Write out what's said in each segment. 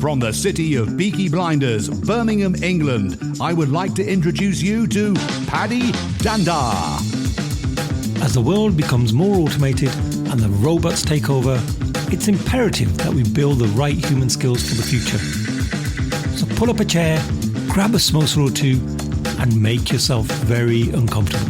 From the city of Peaky Blinders, Birmingham, England, I would like to introduce you to Paddy Danda. As the world becomes more automated and the robots take over, it's imperative that we build the right human skills for the future. So pull up a chair, grab a samosa or two, and make yourself very uncomfortable.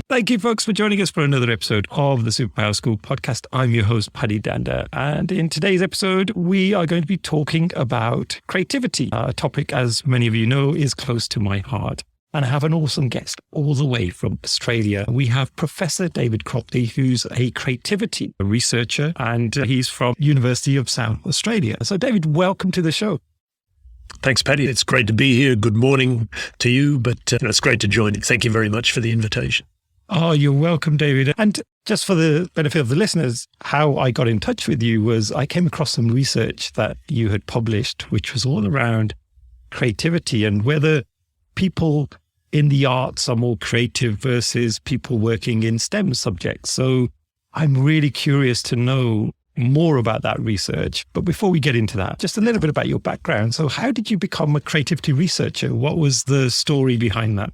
Thank you, folks, for joining us for another episode of the Superpower School podcast. I'm your host, Paddy Danda, and in today's episode, we are going to be talking about creativity, a topic, as many of you know, is close to my heart. And I have an awesome guest all the way from Australia. We have Professor David Cropley, who's a creativity researcher, and he's from University of South Australia. So, David, welcome to the show. Thanks, Paddy. It's great to be here. Good morning to you, but it's great to join you. Thank you very much for the invitation. Oh, you're welcome, David. And just for the benefit of the listeners, how I got in touch with you was I came across some research that you had published, which was all around creativity and whether people in the arts are more creative versus people working in STEM subjects. So I'm really curious to know more about that research. But before we get into that, just a little bit about your background. So how did you become a creativity researcher? What was the story behind that?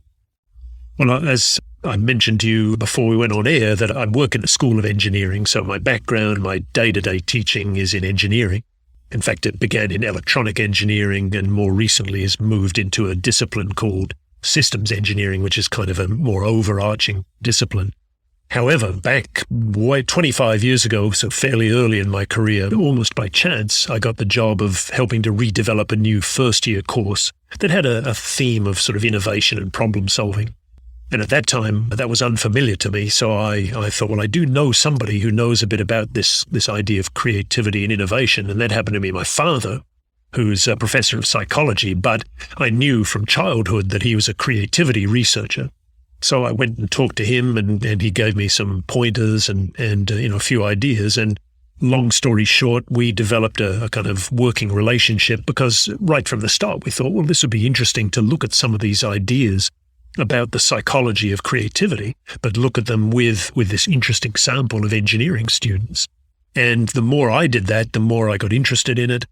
Well, as I mentioned to you before we went on air, that I work in a school of engineering. So my background, my day-to-day teaching is in engineering. In fact, it began in electronic engineering and more recently has moved into a discipline called systems engineering, which is kind of a more overarching discipline. However, back 25 years ago, so fairly early in my career, almost by chance, I got the job of helping to redevelop a new first-year course that had a theme of sort of innovation and problem solving. And at that time, that was unfamiliar to me. So I thought, well, I do know somebody who knows a bit about this idea of creativity and innovation. And that happened to be my father, who's a professor of psychology. But I knew from childhood that he was a creativity researcher. So I went and talked to him and he gave me some pointers and a few ideas. And long story short, we developed a kind of working relationship because right from the start, we thought, well, this would be interesting to look at some of these ideas about the psychology of creativity, but look at them with this interesting sample of engineering students. And the more I did that, the more I got interested in it,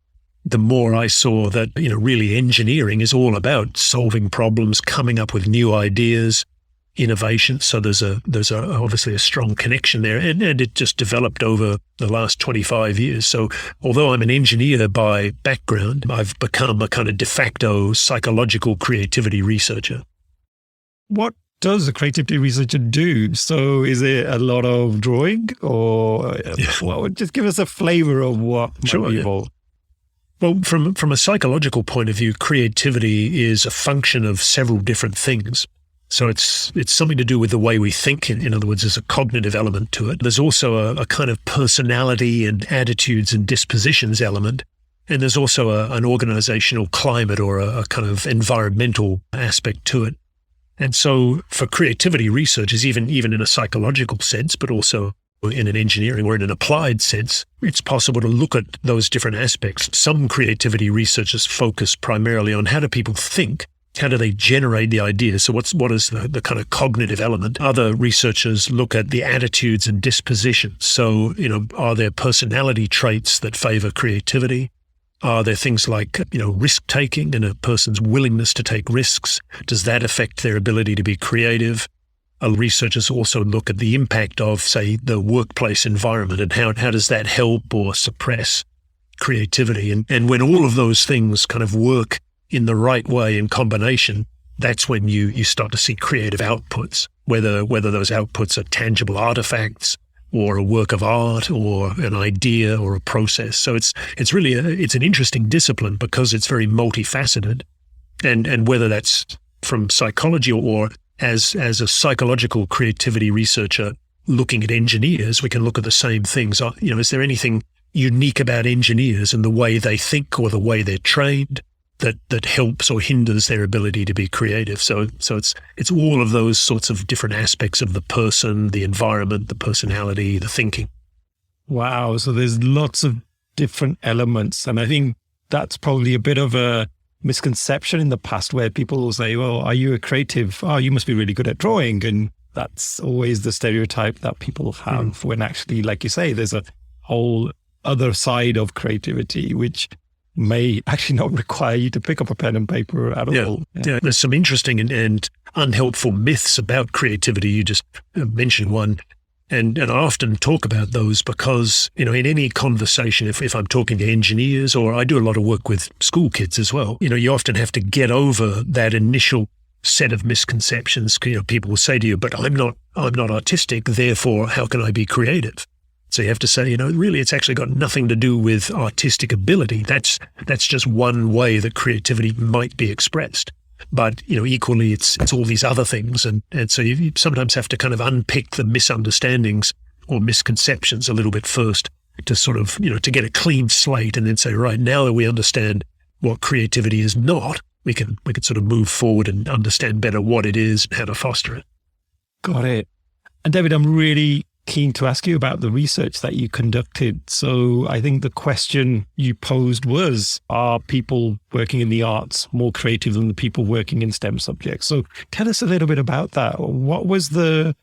the more I saw that, really engineering is all about solving problems, coming up with new ideas, innovation. So there's obviously a strong connection there. And it just developed over the last 25 years. So although I'm an engineer by background, I've become a kind of de facto psychological creativity researcher. What does a creativity researcher do? So is it a lot of drawing or just give us a flavor of what might be involved? Well, from a psychological point of view, creativity is a function of several different things. So it's something to do with the way we think. In other words, there's a cognitive element to it. There's also a kind of personality and attitudes and dispositions element. And there's also an organizational climate or a kind of environmental aspect to it. And so for creativity researchers, even in a psychological sense, but also in an engineering or in an applied sense, it's possible to look at those different aspects. Some creativity researchers focus primarily on how do people think? How do they generate the ideas? So what is the kind of cognitive element? Other researchers look at the attitudes and dispositions. So, are there personality traits that favor creativity? Are there things like, risk-taking and a person's willingness to take risks? Does that affect their ability to be creative? Researchers also look at the impact of, say, the workplace environment and how does that help or suppress creativity? And when all of those things kind of work in the right way in combination, that's when you start to see creative outputs, whether those outputs are tangible artifacts or a work of art, or an idea, or a process. So it's really it's an interesting discipline because it's very multifaceted, and whether that's from psychology or as a psychological creativity researcher looking at engineers, we can look at the same things. Is there anything unique about engineers and the way they think or the way they're trained that helps or hinders their ability to be creative? So it's all of those sorts of different aspects of the person, the environment, the personality, the thinking. Wow. So there's lots of different elements. And I think that's probably a bit of a misconception in the past where people will say, well, are you a creative? Oh, you must be really good at drawing. And that's always the stereotype that people have when actually, like you say, there's a whole other side of creativity, which may actually not require you to pick up a pen and paper at all. Yeah, there's some interesting and unhelpful myths about creativity. You just mentioned one. And I often talk about those because, in any conversation, if I'm talking to engineers, or I do a lot of work with school kids as well, you often have to get over that initial set of misconceptions. People will say to you, but I'm not artistic, therefore how can I be creative? So you have to say, really it's actually got nothing to do with artistic ability. That's just one way that creativity might be expressed. But, equally it's all these other things. And so you sometimes have to kind of unpick the misunderstandings or misconceptions a little bit first to sort of, to get a clean slate and then say, right, now that we understand what creativity is not, we can sort of move forward and understand better what it is and how to foster it. Got it. And David, I'm really keen to ask you about the research that you conducted. So I think the question you posed was, are people working in the arts more creative than the people working in STEM subjects? So tell us a little bit about that. What was the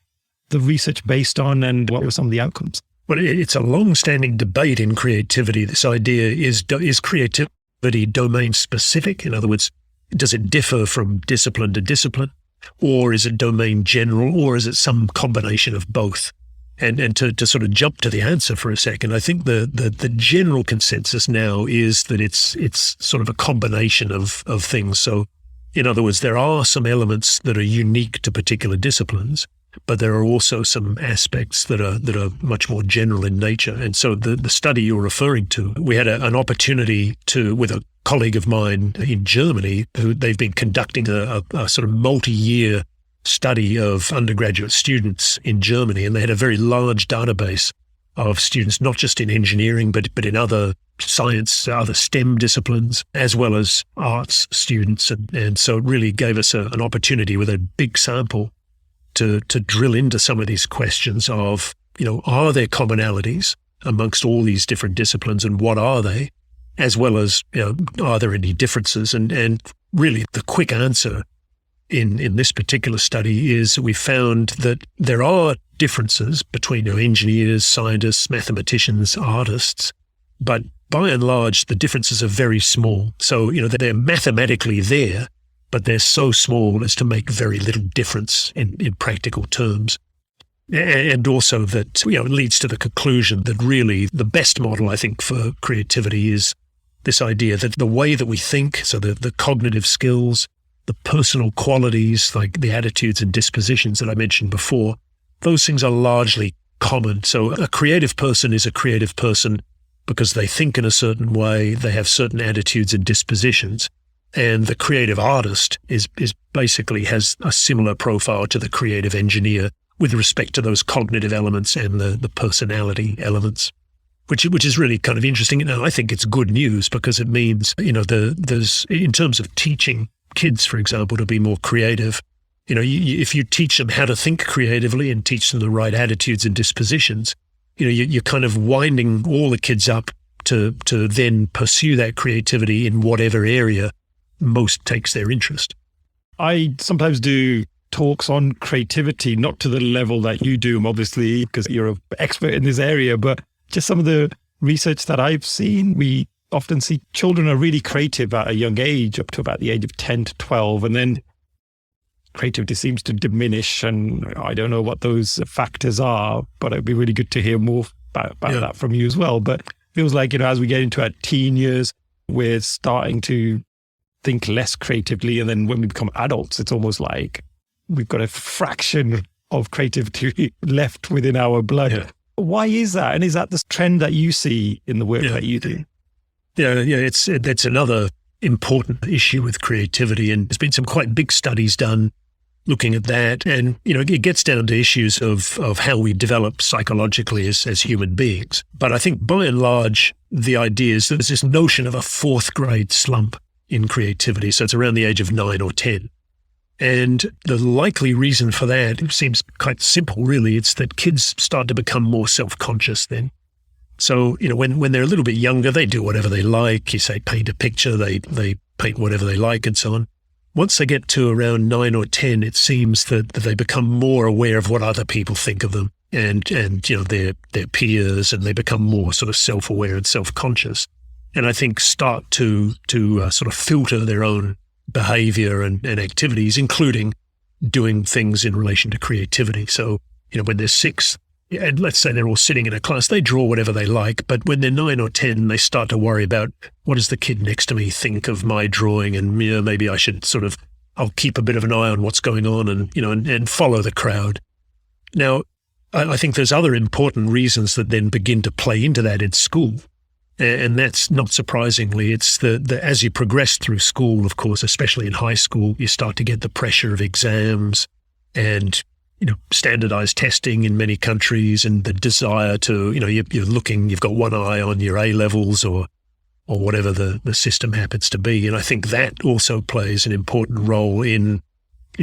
research based on, and what were some of the outcomes? Well, it's a long-standing debate in creativity. This idea is creativity domain specific? In other words, does it differ from discipline to discipline? Or is it domain general? Or is it some combination of both? And to sort of jump to the answer for a second, I think the general consensus now is that it's sort of a combination of things. So, in other words, there are some elements that are unique to particular disciplines, but there are also some aspects that are much more general in nature. And so the study you're referring to, we had an opportunity with a colleague of mine in Germany, who they've been conducting a sort of multi-year study of undergraduate students in Germany, and they had a very large database of students, not just in engineering, but in other science, other STEM disciplines, as well as arts students. And so it really gave us an opportunity with a big sample to drill into some of these questions of, are there commonalities amongst all these different disciplines, and what are they? As well as, are there any differences? And really the quick answer in this particular study is we found that there are differences between engineers, scientists, mathematicians, artists, but by and large, the differences are very small. So, they're mathematically there, but they're so small as to make very little difference in practical terms. And also that, it leads to the conclusion that really the best model, I think, for creativity is this idea that the way that we think, so the cognitive skills, the personal qualities, like the attitudes and dispositions that I mentioned before, those things are largely common. So a creative person is a creative person because they think in a certain way, they have certain attitudes and dispositions. And the creative artist is basically has a similar profile to the creative engineer with respect to those cognitive elements and the personality elements, which is really kind of interesting. And I think it's good news because it means, there's in terms of teaching kids, for example, to be more creative, if you teach them how to think creatively and teach them the right attitudes and dispositions, you're kind of winding all the kids up to then pursue that creativity in whatever area most takes their interest. I sometimes do talks on creativity, not to the level that you do, obviously, because you're an expert in this area, but just some of the research that I've seen, we often see children are really creative at a young age, up to about the age of 10 to 12, and then creativity seems to diminish, and I don't know what those factors are, but it'd be really good to hear more about that from you as well. But it feels like, as we get into our teen years, we're starting to think less creatively, and then when we become adults, it's almost like we've got a fraction of creativity left within our blood. Yeah. Why is that? And is that the trend that you see in the work that you do? Yeah, that's another important issue with creativity, and there's been some quite big studies done looking at that. And, it gets down to issues of how we develop psychologically as human beings. But I think by and large, the idea is that there's this notion of a fourth grade slump in creativity. So it's around the age of 9 or 10. And the likely reason for that seems quite simple, really. It's that kids start to become more self-conscious then. So, when they're a little bit younger, they do whatever they like. You say, paint a picture, they paint whatever they like and so on. Once they get to around 9 or 10, it seems that they become more aware of what other people think of them. and their peers, and they become more sort of self-aware and self-conscious, and I think start to sort of filter their own behavior and activities, including doing things in relation to creativity. So, when they're 6, and let's say they're all sitting in a class, they draw whatever they like, but when they're 9 or 10, they start to worry about, what does the kid next to me think of my drawing, and maybe I should I'll keep a bit of an eye on what's going on, and follow the crowd. Now, I think there's other important reasons that then begin to play into that in school. And that's not surprisingly, it's the as you progress through school, of course, especially in high school, you start to get the pressure of exams and, standardized testing in many countries, and the desire to, you've got one eye on your A-levels or whatever the system happens to be. And I think that also plays an important role in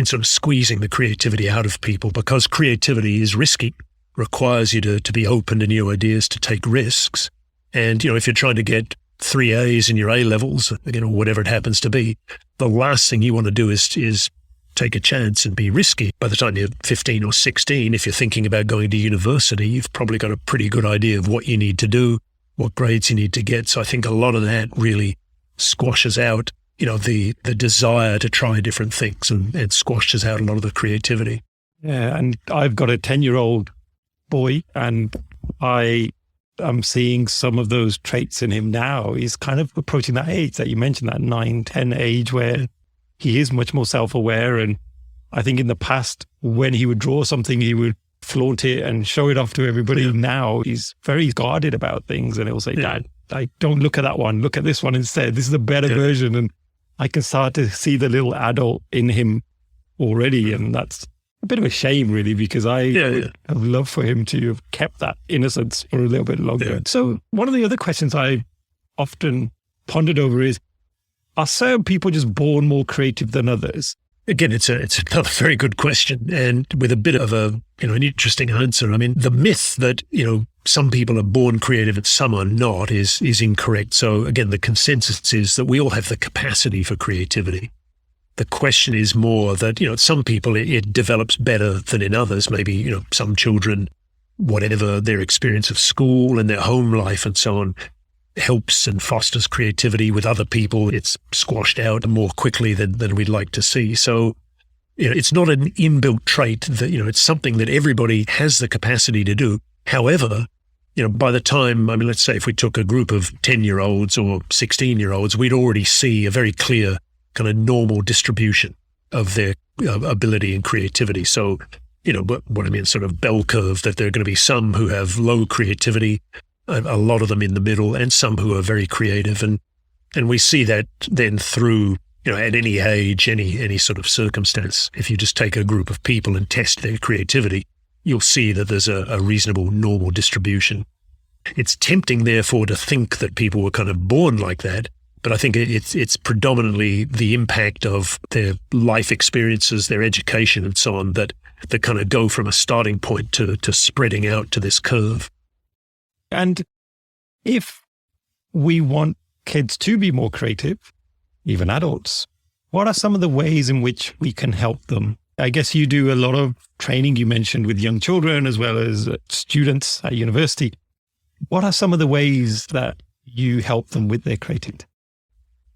sort of squeezing the creativity out of people, because creativity is risky, requires you to be open to new ideas, to take risks. And, if you're trying to get 3 A's in your A-levels, or whatever it happens to be, the last thing you want to do is take a chance and be risky. By the time you're 15 or 16, if you're thinking about going to university, you've probably got a pretty good idea of what you need to do, what grades you need to get. So I think a lot of that really squashes out the desire to try different things, and squashes out a lot of the creativity. Yeah, and I've got a 10-year-old boy, and I am seeing some of those traits in him now. He's kind of approaching that age that you mentioned, that 9, 10 age, where he is much more self-aware. And I think in the past, when he would draw something, he would flaunt it and show it off to everybody. Yeah. Now he's very guarded about things, and he'll say, Dad, don't look at that one. Look at this one instead. This is a better version. And I can start to see the little adult in him already. And that's a bit of a shame, really, because I would have loved for him to have kept that innocence for a little bit longer. Yeah. So one of the other questions I often pondered over is, are certain people just born more creative than others? Again, it's another very good question, and with a bit of an interesting answer. I mean, the myth that, some people are born creative and some are not is incorrect. So again, the consensus is that we all have the capacity for creativity. The question is more that, some people it develops better than in others. Maybe, some children, whatever their experience of school and their home life and so on, helps and fosters creativity. With other people, it's squashed out more quickly than we'd like to see. So, it's not an inbuilt trait that, it's something that everybody has the capacity to do. However, by the time, let's say if we took a group of 10-year-olds or 16-year-olds, we'd already see a very clear kind of normal distribution of their ability and creativity. So, what I mean, sort of bell curve, that there are going to be some who have low creativity, a lot of them in the middle, and some who are very creative. And we see that then through, at any age, any sort of circumstance. If you just take a group of people and test their creativity, you'll see that there's a reasonable normal distribution. It's tempting, therefore, to think that people were kind of born like that, but I think it's predominantly the impact of their life experiences, their education and so on, that kind of go from a starting point to spreading out to this curve. And if we want kids to be more creative, even adults, what are some of the ways in which we can help them? I guess you do a lot of training, you mentioned, with young children as well as students at university. What are some of the ways that you help them with their creativity?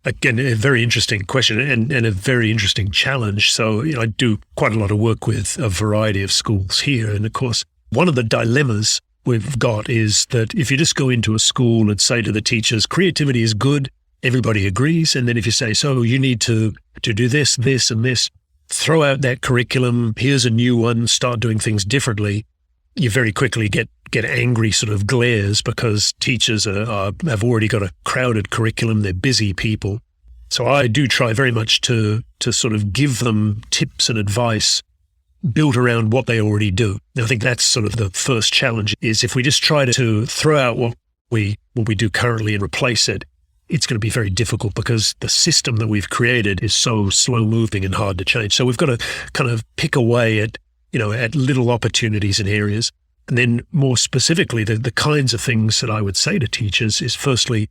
Again, a very interesting question and a very interesting challenge. So, I do quite a lot of work with a variety of schools here. And of course, one of the dilemmas we've got is that if you just go into a school and say to the teachers, creativity is good, everybody agrees. And then if you say, so you need to do this, this, and this, throw out that curriculum, here's a new one, start doing things differently, you very quickly get angry sort of glares, because teachers have already got a crowded curriculum, they're busy people. So I do try very much to sort of give them tips and advice built around what they already do. And I think that's sort of the first challenge, is if we just try to throw out what we do currently and replace it, it's going to be very difficult, because the system that we've created is so slow moving and hard to change. So we've got to kind of pick away at little opportunities and areas. And then more specifically, the kinds of things that I would say to teachers is, firstly,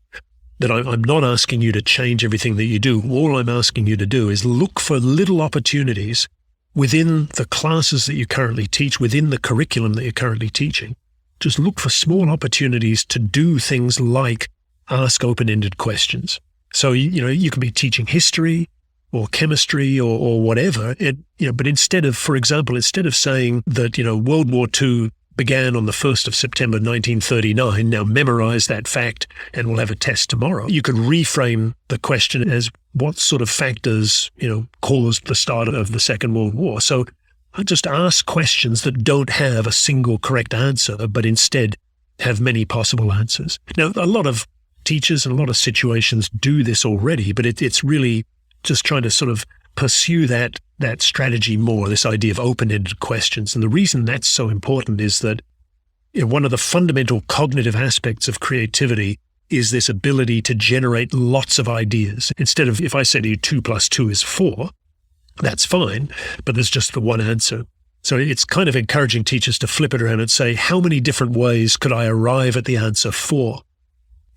that I'm not asking you to change everything that you do. All I'm asking you to do is look for little opportunities within the classes that you currently teach, within the curriculum that you're currently teaching, just look for small opportunities to do things like ask open-ended questions. So, you can be teaching history or chemistry or whatever, but instead of saying that, World War II began on the 1st of September 1939, now memorize that fact and we'll have a test tomorrow. You could reframe the question as what sort of factors, caused the start of the Second World War. So I just ask questions that don't have a single correct answer, but instead have many possible answers. Now, a lot of teachers and a lot of situations do this already, but it's really just trying to sort of pursue that strategy more, this idea of open-ended questions. And the reason that's so important is that one of the fundamental cognitive aspects of creativity is this ability to generate lots of ideas. Instead of, if I say to you 2 + 2 is 4, that's fine, but there's just the one answer. So it's kind of encouraging teachers to flip it around and say, how many different ways could I arrive at the answer 4?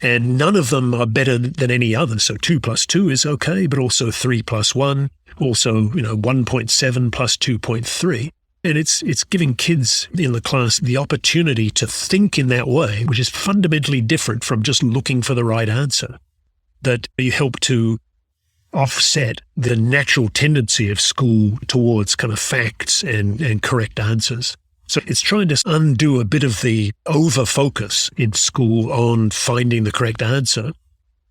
And none of them are better than any other. So 2 + 2 is okay, but also 3 + 1, also 1.7 + 2.3. And it's giving kids in the class the opportunity to think in that way, which is fundamentally different from just looking for the right answer. That you help to offset the natural tendency of school towards kind of facts and correct answers. So it's trying to undo a bit of the over-focus in school on finding the correct answer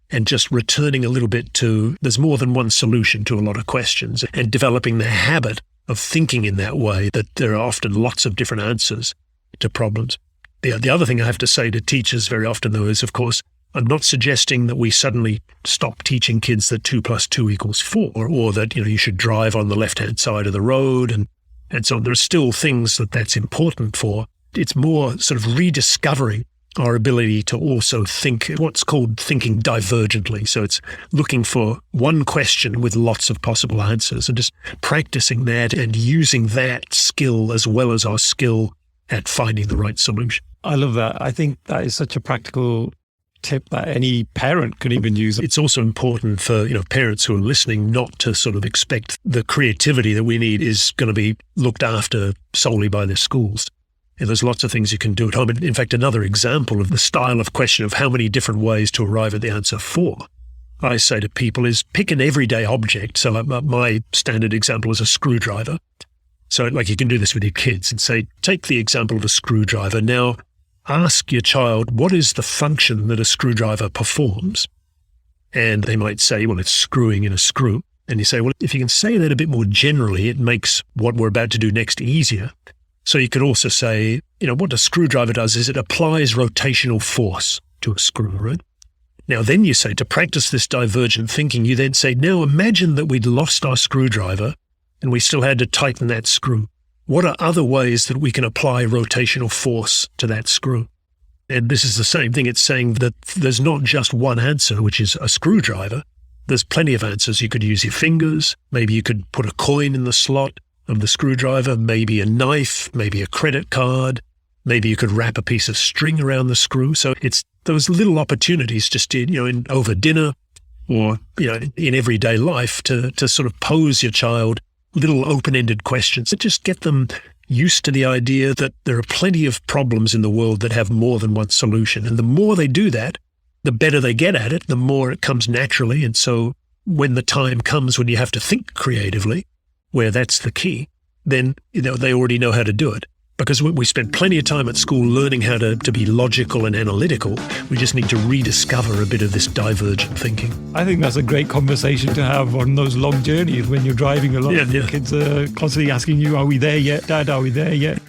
and just returning a little bit to there's more than one solution to a lot of questions and developing the habit of thinking in that way, that there are often lots of different answers to problems. The other thing I have to say to teachers very often, though, is, of course, I'm not suggesting that we suddenly stop teaching kids that 2 + 2 = 4 or that, you should drive on the left-hand side of the road and so there are still things that's important for. It's more sort of rediscovering our ability to also think what's called thinking divergently. So it's looking for one question with lots of possible answers and just practicing that and using that skill as well as our skill at finding the right solution. I love that. I think that is such a practical tip that any parent could even use. It's also important for parents who are listening not to sort of expect the creativity that we need is going to be looked after solely by the schools. And there's lots of things you can do at home. In fact, another example of the style of question of how many different ways to arrive at the answer 4, I say to people, is pick an everyday object. So my standard example is a screwdriver. So you can do this with your kids and say, take the example of a screwdriver. Now, ask your child, what is the function that a screwdriver performs? And they might say, well, it's screwing in a screw. And you say, well, if you can say that a bit more generally, it makes what we're about to do next easier. So you could also say, what a screwdriver does is it applies rotational force to a screw, right? Now, then you say, to practice this divergent thinking, you then say, now imagine that we'd lost our screwdriver and we still had to tighten that screw. What are other ways that we can apply rotational force to that screw? And this is the same thing. It's saying that there's not just one answer, which is a screwdriver. There's plenty of answers. You could use your fingers. Maybe you could put a coin in the slot of the screwdriver, maybe a knife, maybe a credit card. Maybe you could wrap a piece of string around the screw. So it's those little opportunities just over dinner or, in everyday life to sort of pose your child little open-ended questions that just get them used to the idea that there are plenty of problems in the world that have more than one solution. And the more they do that, the better they get at it, the more it comes naturally. And so when the time comes when you have to think creatively, where that's the key, then they already know how to do it. Because we spent plenty of time at school learning how to be logical and analytical. We just need to rediscover a bit of this divergent thinking. I think that's a great conversation to have on those long journeys when you're driving along. Yeah. Kids are constantly asking you, are we there yet, Dad? Are we there yet?